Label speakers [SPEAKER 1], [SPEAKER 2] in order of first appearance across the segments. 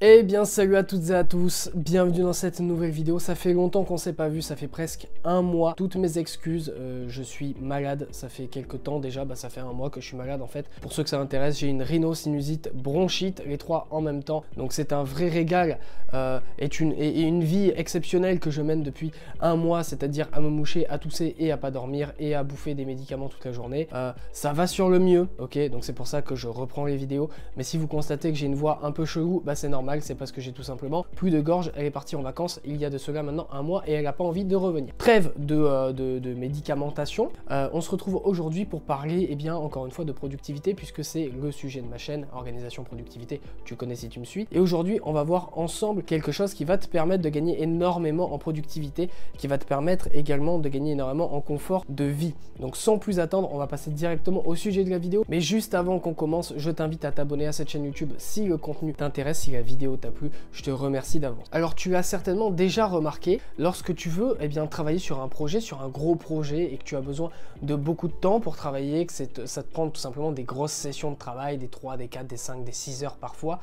[SPEAKER 1] Eh bien salut à toutes et à tous, bienvenue dans cette nouvelle vidéo. Ça fait longtemps qu'on s'est pas vu, ça fait presque un mois. Toutes mes excuses, je suis malade, ça fait quelques temps déjà, ça fait un mois que je suis malade en fait. Pour ceux que ça intéresse, j'ai une rhino-sinusite, bronchite, les trois en même temps. Donc c'est un vrai régal et une vie exceptionnelle que je mène depuis un mois, c'est-à-dire à me moucher, à tousser et à pas dormir et à bouffer des médicaments toute la journée. Ça va sur le mieux, ok, donc c'est pour ça que je reprends les vidéos. Mais si vous constatez que j'ai une voix un peu chelou, c'est normal. C'est parce que j'ai tout simplement plus de gorge. Elle est partie en vacances il y a de cela maintenant un mois et elle n'a pas envie de revenir. Trêve de médicamentation. On se retrouve aujourd'hui pour parler, encore une fois, de productivité puisque c'est le sujet de ma chaîne, organisation productivité. Tu connais si tu me suis. Et aujourd'hui, on va voir ensemble quelque chose qui va te permettre de gagner énormément en productivité, qui va te permettre également de gagner énormément en confort de vie. Donc sans plus attendre, on va passer directement au sujet de la vidéo. Mais juste avant qu'on commence, je t'invite à t'abonner à cette chaîne YouTube si le contenu t'intéresse, si la vidéo t'a plu, je te remercie d'avance. Alors tu as certainement déjà remarqué, lorsque tu veux travailler sur un projet, sur un gros projet et que tu as besoin de beaucoup de temps pour travailler, que ça te prend tout simplement des grosses sessions de travail, des 3, des 4, des 5, des 6 heures parfois,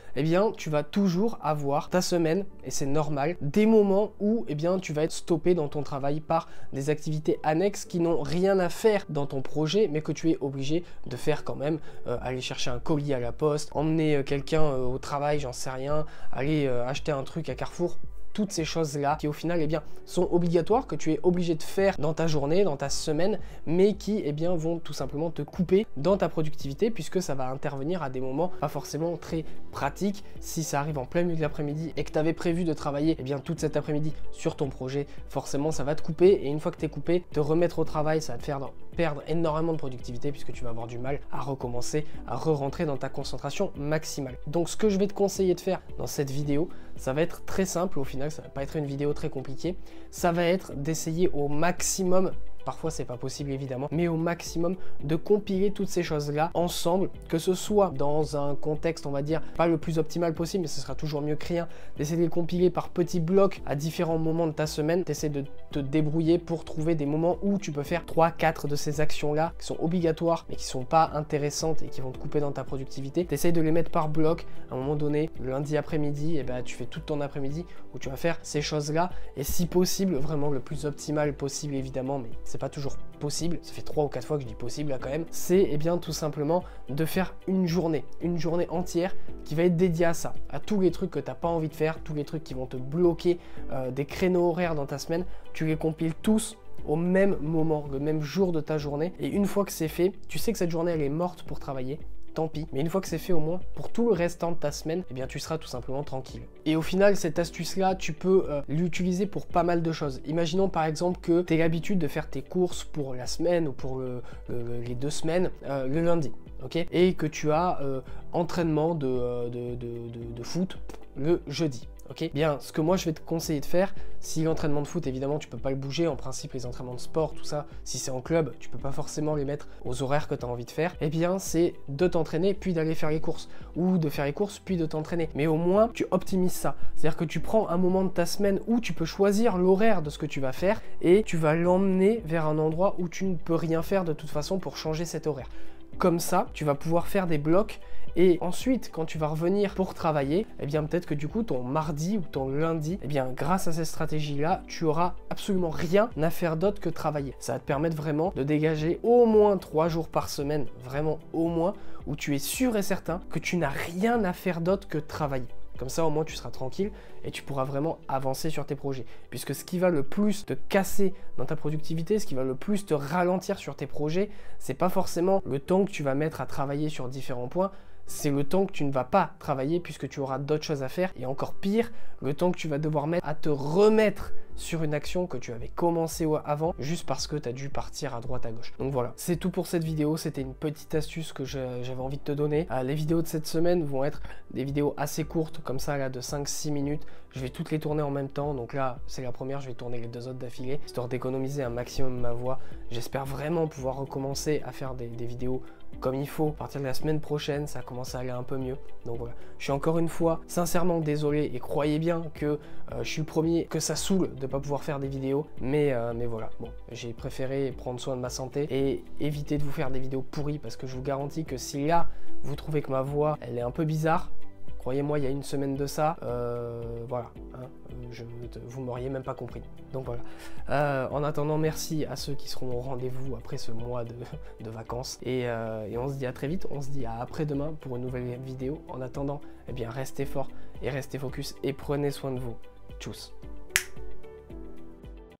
[SPEAKER 1] tu vas toujours avoir ta semaine, et c'est normal, des moments où tu vas être stoppé dans ton travail par des activités annexes qui n'ont rien à faire dans ton projet, mais que tu es obligé de faire quand même. Aller chercher un colis à la poste, emmener quelqu'un au travail, j'en sais rien, aller acheter un truc à Carrefour. Toutes ces choses-là qui au final sont obligatoires, que tu es obligé de faire dans ta journée, dans ta semaine, mais qui vont tout simplement te couper dans ta productivité puisque ça va intervenir à des moments pas forcément très pratiques. Si ça arrive en plein milieu de l'après-midi et que tu avais prévu de travailler toute cette après-midi sur ton projet, forcément ça va te couper et une fois que tu es coupé, te remettre au travail, ça va te faire perdre énormément de productivité puisque tu vas avoir du mal à recommencer, à re-rentrer dans ta concentration maximale. Donc ce que je vais te conseiller de faire dans cette vidéo, ça va être très simple au final. Ça va pas être une vidéo très compliquée, ça va être d'essayer au maximum, parfois c'est pas possible évidemment, mais au maximum de compiler toutes ces choses-là ensemble, que ce soit dans un contexte, on va dire, pas le plus optimal possible, mais ce sera toujours mieux que rien, d'essayer de les compiler par petits blocs à différents moments de ta semaine, d'essayer de te débrouiller pour trouver des moments où tu peux faire 3-4 de ces actions-là qui sont obligatoires, mais qui sont pas intéressantes et qui vont te couper dans ta productivité, t'essayes de les mettre par bloc, à un moment donné, le lundi après-midi, tu fais tout ton après-midi où tu vas faire ces choses-là, et si possible, vraiment le plus optimal possible évidemment, mais c'est pas toujours possible, ça fait 3 ou 4 fois que je dis possible là quand même, c'est tout simplement de faire une journée entière qui va être dédiée à ça, à tous les trucs que t'as pas envie de faire, tous les trucs qui vont te bloquer des créneaux horaires dans ta semaine, tu les compiles tous au même moment, le même jour de ta journée, et une fois que c'est fait, tu sais que cette journée elle est morte pour travailler, tant pis, mais une fois que c'est fait au moins, pour tout le restant de ta semaine, tu seras tout simplement tranquille. Et au final, cette astuce-là, tu peux l'utiliser pour pas mal de choses. Imaginons par exemple que tu as l'habitude de faire tes courses pour la semaine ou pour les 2 semaines le lundi, ok, et que tu as entraînement de foot le jeudi. Ok, bien, ce que moi je vais te conseiller de faire, si l'entraînement de foot évidemment tu peux pas le bouger, en principe les entraînements de sport, tout ça, si c'est en club, tu peux pas forcément les mettre aux horaires que tu as envie de faire, c'est de t'entraîner puis d'aller faire les courses, ou de faire les courses puis de t'entraîner. Mais au moins tu optimises ça, c'est-à-dire que tu prends un moment de ta semaine où tu peux choisir l'horaire de ce que tu vas faire et tu vas l'emmener vers un endroit où tu ne peux rien faire de toute façon pour changer cet horaire. Comme ça, tu vas pouvoir faire des blocs. Et ensuite, quand tu vas revenir pour travailler, peut-être que du coup, ton mardi ou ton lundi, grâce à cette stratégie-là, tu auras absolument rien à faire d'autre que travailler. Ça va te permettre vraiment de dégager au moins 3 jours par semaine, vraiment au moins, où tu es sûr et certain que tu n'as rien à faire d'autre que travailler. Comme ça, au moins, tu seras tranquille et tu pourras vraiment avancer sur tes projets. Puisque ce qui va le plus te casser dans ta productivité, ce qui va le plus te ralentir sur tes projets, c'est pas forcément le temps que tu vas mettre à travailler sur différents points, c'est le temps que tu ne vas pas travailler puisque tu auras d'autres choses à faire, et encore pire, le temps que tu vas devoir mettre à te remettre sur une action que tu avais commencé avant juste parce que tu as dû partir à droite à gauche. Donc voilà, c'est tout pour cette vidéo, c'était une petite astuce que j'avais envie de te donner. Les vidéos de cette semaine vont être des vidéos assez courtes comme ça là, de 5-6 minutes. Je vais toutes les tourner en même temps, donc là c'est la première, je vais tourner les 2 autres d'affilée histoire d'économiser un maximum ma voix. J'espère vraiment pouvoir recommencer à faire des vidéos comme il faut. À partir de la semaine prochaine, ça commence à aller un peu mieux. Donc voilà, je suis encore une fois sincèrement désolé et croyez bien que je suis le premier que ça saoule de pas pouvoir faire des vidéos, mais voilà, bon, j'ai préféré prendre soin de ma santé et éviter de vous faire des vidéos pourries parce que je vous garantis que si là vous trouvez que ma voix elle est un peu bizarre, Croyez-moi, il y a une semaine de ça, voilà, hein, vous m'auriez même pas compris. Donc voilà. En attendant, merci à ceux qui seront au rendez-vous après ce mois de vacances. Et on se dit à très vite, on se dit à après-demain pour une nouvelle vidéo. En attendant, eh bien, restez forts et restez focus et prenez soin de vous. Tchuss.